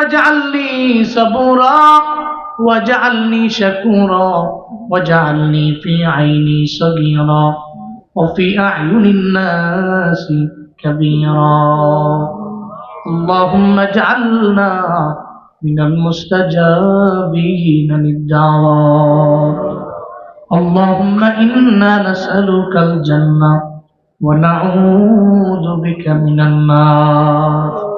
اجعلني صبورا واجعلني شكورا واجعلني في عيني صغيرا وفي أعين الناس كبيرا اللهم اجعلنا من المستجابين للدعوات اللهم إنا نسألك الجنة ونعوذ بك من النار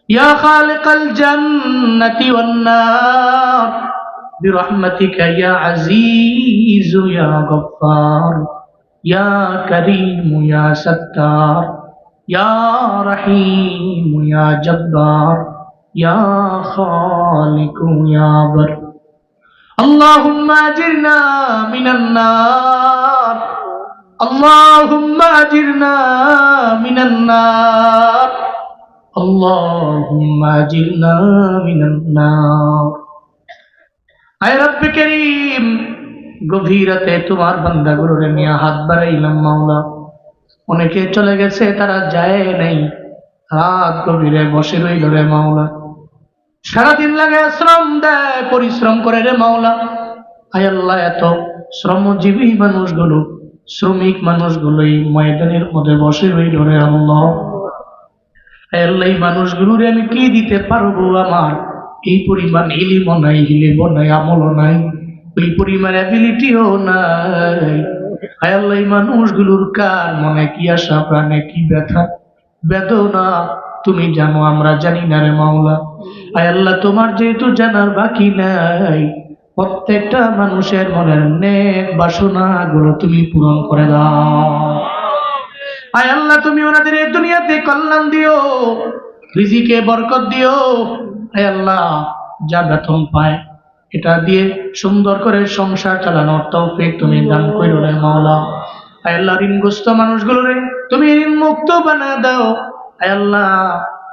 يا خالق الجنة والنار برحمتك يا عزيز يا غفار يا كريم يا ستار يا رحيم يا جبار يا خالق يا بر اللهم أجرنا من النار اللهم أجرنا من النار اللهم أجرنا من النار আয় রব্বে করিম গভীর রাতে তোমার বান্দাগুলোরে নিয়ে হাত বাড়াইলাম মাওলা অনেকে চলে গেছে তারা যায় নাই রাত গভীরে বসে রইল রে মাওলা সারাদিন লাগে শ্রম দেয় পরিশ্রম করে রে মাওলা আয় আল্লাহ এত শ্রমজীবী মানুষগুলো শ্রমিক মানুষগুলো এই ময়দানের মধ্যে বসে রইল রে আল্লাহ আয় আল্লাহ এই মানুষগুলোরে আমি কি দিতে পারবো আমার এই পরিমাণ ইলমও নাই হিলেমও নাই আমলও নাই ওই পরিমাণ অ্যাবিলিটিও নাই আয় আল্লাহ এই মানুষগুলোর কার মনে কি আশা প্রাণে কি ব্যথা বেদনা তুমি জানো আমরা জানি না রে মাওলা আয় আল্লাহ তোমার যেহেতু জানার বাকি নাই প্রত্যেকটা মানুষের মনের নেক বাসনা গুলো তুমি পূরণ করে দাও আয় আল্লাহ তুমি ওনাদের এই দুনিয়াতে কল্যাণ দিও রিজিকে বরকত দিও আয় আল্লাহ যা বেতন পায় এটা দিয়ে সুন্দর করে সংসার চালানোর তৌফিক তুমি দান করো রে মাওলা আয় আল্লাহ ঋণগ্রস্ত মানুষগুলোরে তুমি ঋণ মুক্ত বানায় দাও আয় আল্লাহ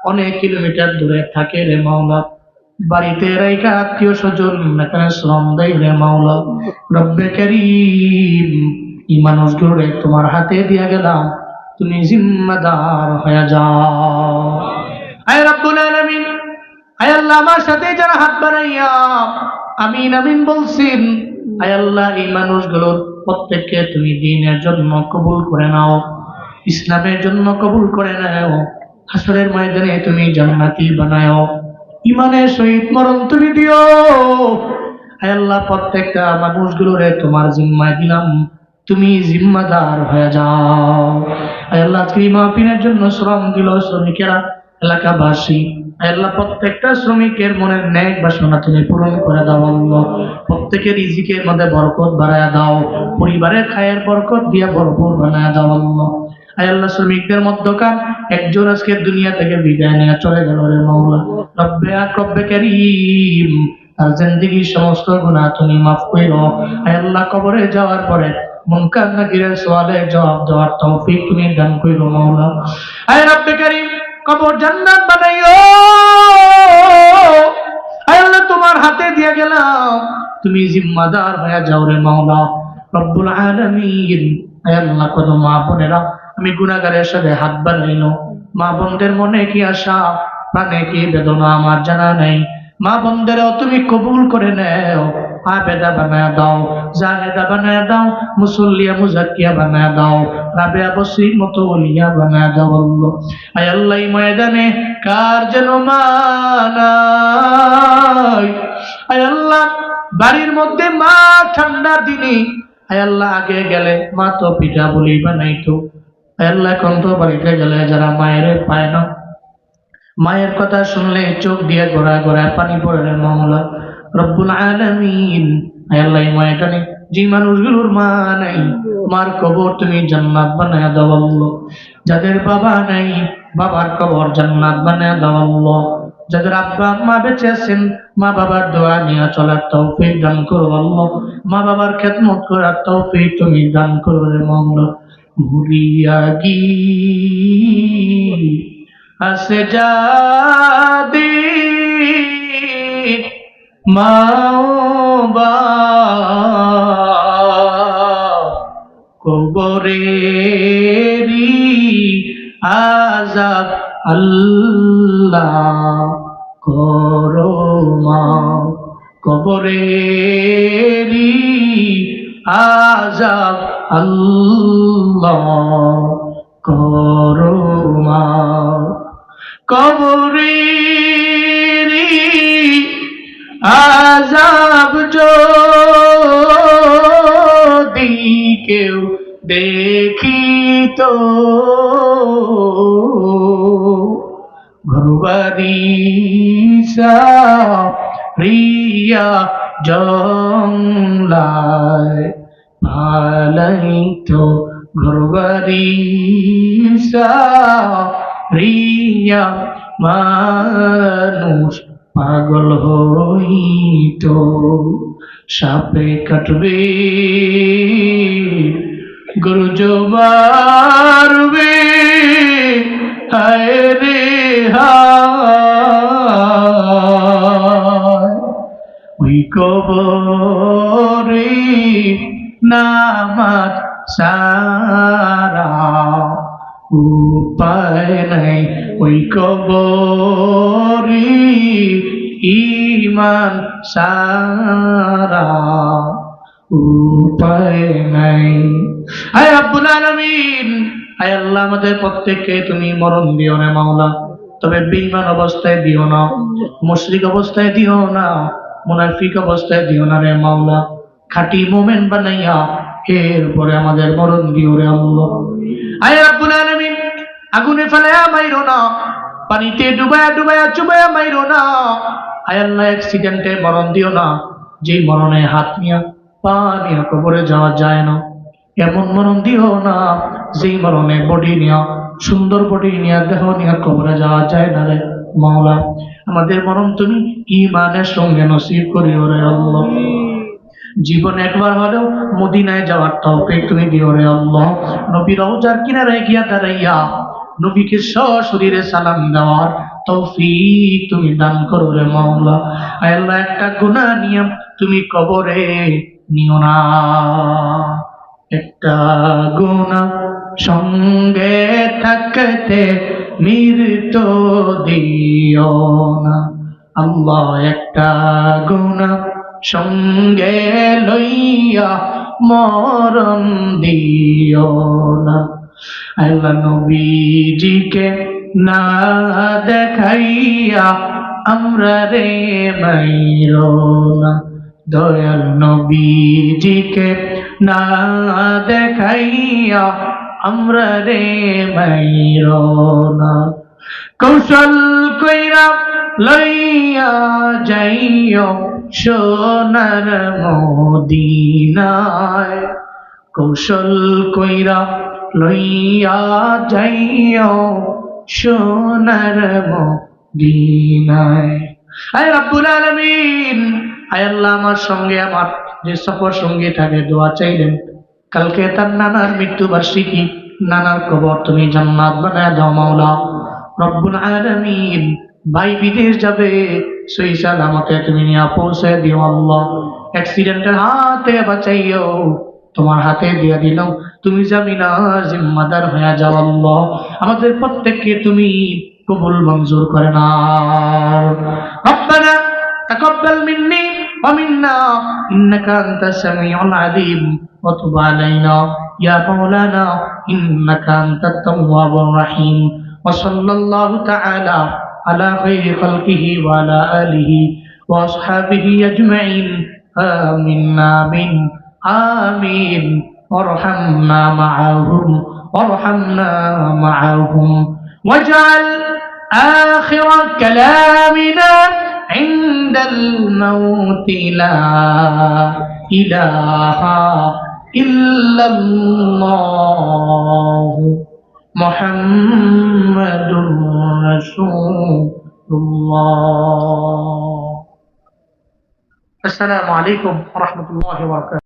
অনেক কিলোমিটার দূরে থাকে রে মাওলা বাড়িতে রাইখা আত্মীয় স্বজন এখানে শ্রম দেয় রে মাওলা রব্বে কারীম এই মানুষগুলোরে তোমার হাতে দিয়া গেলাম তুমি জিম্মাদার হয়ে যাও আয় রব্বুল আলামিন আয় আল্লাহ আমার সাথে যারা হাত বাড়াইয়া আমিন আমিন বলছেন আয় আল্লাহ এই মানুষগুলোর প্রত্যেককে তুমি দ্বীনের জন্য কবুল করে নাও ইসলামের জন্য কবুল করে নাও হাসরের ময়দানে তুমি জান্নাতি বানাও ঈমানের সহিত মরণ তুমি দিও আয় আল্লাহ প্রত্যেকটা মানুষগুলোরে তোমার জিম্মায় দিলাম তুমি জিম্মাদার হয়ে যাও আয় আল্লাহ আজকে এই মাহফিলের জন্য শ্রম দিল শ্রমিকেরা এলাকাবাসী আল্লাহ প্রত্যেকটা শ্রমিকের মনের ন্যাক বাসনা তুমি পূরণ করে দাও আল্লাহ প্রত্যেকের রিজিকের মধ্যে বরকত বাড়ায় দাও পরিবারের খায়ের বরকত দিয়ে ভরপুর বানায় দাও আল্লাহ আয় আল্লাহ শ্রমিকদের মধ্যকার একজন আজকে দুনিয়া থেকে বিদায় নিয়ে চলে গেল রে মাওলা রব্বে কারীম আর জিন্দেগীর সমস্ত গুনাহ তুমি মাফ করো আয় আল্লাহ কবরে যাওয়ার পরে মুনকার নাকিরের সওয়ালের জবাব দেওয়ার তৌফিক তুমি দান করো মাওলা আয় রব্বে কারীম কবর জান্নাত বানাইও আয় আল্লাহ তোমার হাতে দিয়ে গেলাম তুমি জিম্মাদার হয়ে যাও রে মাওলা রব্বুল আলামিন আয় আল্লাহ কত মা বোনেরা আমি গুনাহগারের সাথে হাত বাড়াইলো মা বোনদের মনে কি আশা প্রাণে কি বেদনা আমার জানা নাই মা বোনদেরও তুমি কবুল করে নাও আবেদা বানায় দাও জাহেদা বানায় দাও মুসল্লিয়া মুজাক্কিয়া বানায় দাও রাবেয়া বসরির মতো ওলিয়া বানায় দাও আল্লাহ আয় আল্লাহ এই ময়দানে কার যেন মা নাই আয় আল্লাহ বাড়ির মধ্যে মা ঠান্ডার দিনে আয় আল্লাহ আগে গেলে মা তো পিঠা বলি বানাইতো আয় আল্লাহ এখন তো বাড়িতে গেলে যারা মায়ের পায় না মায়ের কথা শুনলে চোখ দিয়ে গোড়া গোড়ায় পানি পড়ে রে মাওলা রব্বুল আলামিন আয় আল্লাহ এই ময়দানে যে মানুষগুলোর মা নাই মার কবর তুমি জান্নাত বানায় দাও আল্লাহ যাদের বাবা নাই বাবার কবর জান্নাত বানায় দাও আল্লাহ যাদের আব্বা আম্মা বেঁচে আছেন মা বাবার দোয়া নিয়ে চলার তৌফিক দান করো আল্লাহ মা বাবার খেদমত করার তৌফিক তুমি দান করো রে মাওলা ভুলিয়া গি আসে যাদি মাও বা কবরেরি আযাব আল্লাহ কবরেরি আযাব আল্লাহ করো মাফ। কবরেরি আযাব যদি কেউ দেখিত, ঘরবাড়ি সারিয়া জংলায় পালাইতো, ঘরবাড়ি সারিয়া মানুষ পাগল হইত। সাপে কাটবে, গরুজ মারবে, হায় রে হায়, ওই কবরে নামাজ সারা উপায় নাই, ওই কবরে ঈমান সারা উপায় নাই। হায় রব্বুল আলামিন, হায় আল্লাহ, আমাদের প্রত্যেককে তুমি মরণ দিও না মাওলা, তবে বেঈমান অবস্থায় দিও না, মুশরিক অবস্থায় দিও না, মুনাফিক অবস্থায় দিও না রে মাওলা। খাঁটি মুমিন বানাইয়া এরপরে আমাদের মরণ দিও রে আল্লাহ। হায় রব্বুল আলামিন, আগুনে ফেলায়া মাইরো না, পানিতে ডুবায়া ডুবায়া চুবায়া মাইরো না। হায় আল্লাহ, অ্যাক্সিডেন্টে মরণ দিও না, যেই মরণে হাত নিয়া পা নিয়া কবরে যাওয়া যায় না, এমন মরণ দিও না যেই মরণে বডি নিয়া, সুন্দর বডি নিয়া, দেহ নিয়া কবরে যাওয়া যায় না রে মাওলা। আমাদের মরণ তুমি ঈমানের সঙ্গে নসিব করিও রে আল্লাহ। জীবনে একবার হলেও মদিনায় যাওয়ার তৌফিক তুমি দিও রে আল্লাহ। নবীর রওজার কিনারে গিয়া দাঁড়াইয়া নবীকে সশরীরে সালাম দেওয়ার তৌফিক তুমি দান করো রে মাওলা। আয় আল্লাহ, একটা গুনাহ নিয়ে তুমি কবরে নিও না, একটা গুনাহ সঙ্গে থাকতে মৃত্যু দিও না আল্লাহ, একটা গুনাহ সঙ্গে লইয়া মরণ দিও না। আল্লাহ, নবীজিকে না দেখাইয়া আমরা রে মাইরো না, দয়াল নবীজিকে না দেখাইয়া আমরা রে মাইরো না। কৌশল কইরা লইয়া যাইও সোনার মদিনায়, কৌশল কইরা লইয়া যাইও সোনার মদিনায়। আয় রব্বুল আলামিন, আয় আল্লাহ, আমার সঙ্গে আমার যে সফর সঙ্গী থাকে দোয়া চাইলেন, কালকে তার নানার মৃত্যুবার্ষিকী, নানার কবর তুমি জান্নাত বানায় দাও মাওলা রব্বুল আলামিন। ভাই বিদেশ যাবে, সহি সালামতে তুমি নিয়ে পৌঁছে দিও আল্লাহ। অ্যাক্সিডেন্টের হাতে বাঁচাইও, তোমার হাতে দিয়ে দিলাম, তুমি জামিনার জিম্মাদার হয়ে যাও আল্লাহ। আমাদের প্রত্যেককে তুমি কবুল মঞ্জুর করে নাও। রব্বানা তাকাব্বাল মিন্নি ওয়া মিন্না ইন্নাকা আনতাস সামিউল আলিম ওয়া তুব আলাইনা ইয়া মাওলানা ইন্নাকা আনতাত তাওয়াবুর রহিম। ওয়া সাল্লাল্লাহু তাআলা আলা খায়রি খালকিহি ওয়া আলা আলিহি ওয়া আসহাবিহি আজমাইন। আমিন আমিন আমিন। وارحمنا معهم وارحمنا معهم واجعل آخر كلامنا عند الموت لا إله إلا الله محمد رسول الله. السلام عليكم ورحمة الله وبركاته.